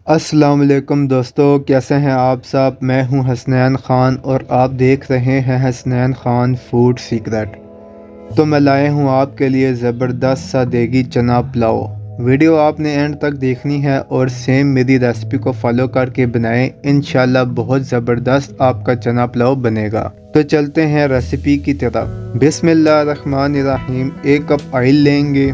अस्सलाम वालेकुम दोस्तों, कैसे हैं आप सब। मैं हूं हसनैन ख़ान और आप देख रहे हैं हसनैन ख़ान फूड सीक्रेट। तो मैं लाए हूं आपके लिए ज़बरदस्त सा देगी चना पुलाव। वीडियो आपने एंड तक देखनी है और सेम मेरी रेसिपी को फॉलो करके बनाएं। इंशाल्लाह बहुत ज़बरदस्त आपका चना पुलाव बनेगा। तो चलते हैं रेसिपी की तरफ। बिस्मिल्लाहिर्रहमानिर्रहीम। 1 कप ऑयल लेंगे।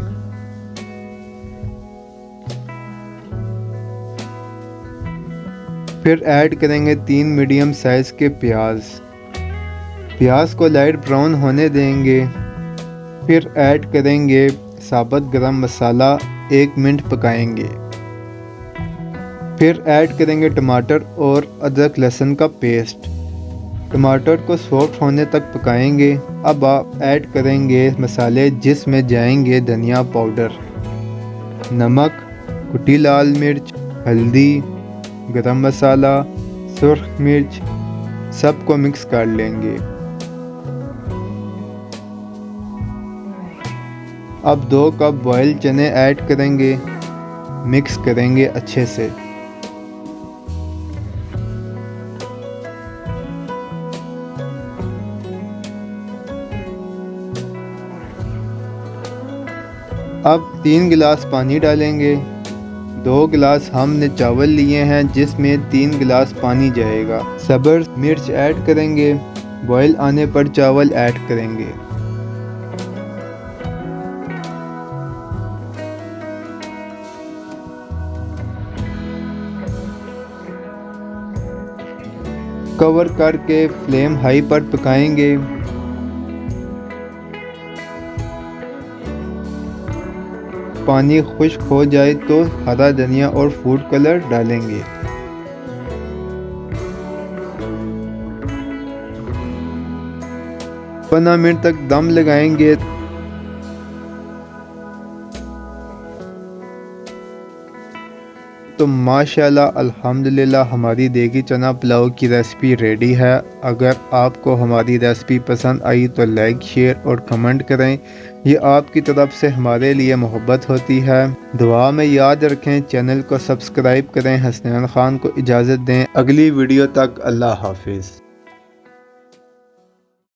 फिर ऐड करेंगे 3 मीडियम साइज़ के प्याज। प्याज को लाइट ब्राउन होने देंगे। फिर ऐड करेंगे साबुत गरम मसाला। 1 मिनट पकाएंगे। फिर ऐड करेंगे टमाटर और अदरक लहसुन का पेस्ट। टमाटर को सॉफ्ट होने तक पकाएंगे। अब आप ऐड करेंगे मसाले, जिसमें जाएंगे धनिया पाउडर, नमक, कुटी लाल मिर्च, हल्दी, गरम मसाला, सुर्ख मिर्च। सबको मिक्स कर लेंगे। अब 2 कप बॉयल चने ऐड करेंगे। मिक्स करेंगे अच्छे से। अब 3 गिलास पानी डालेंगे। 2 गिलास हमने चावल लिए हैं, जिसमें 3 गिलास पानी जाएगा। सब्र मिर्च ऐड करेंगे। बॉयल आने पर चावल ऐड करेंगे। कवर करके फ्लेम हाई पर पकाएंगे। पानी खुश्क हो जाए तो हरा धनिया और फूड कलर डालेंगे। 15 मिनट तक दम लगाएंगे। तो माशाल्लाह अल्हम्दुलिल्लाह हमारी देगी चना पुलाव की रेसिपी रेडी है। अगर आपको हमारी रेसिपी पसंद आई तो लाइक, शेयर और कमेंट करें। ये आपकी तरफ से हमारे लिए मोहब्बत होती है। दुआ में याद रखें, चैनल को सब्सक्राइब करें। हसनैन ख़ान को इजाज़त दें। अगली वीडियो तक अल्लाह हाफिज़।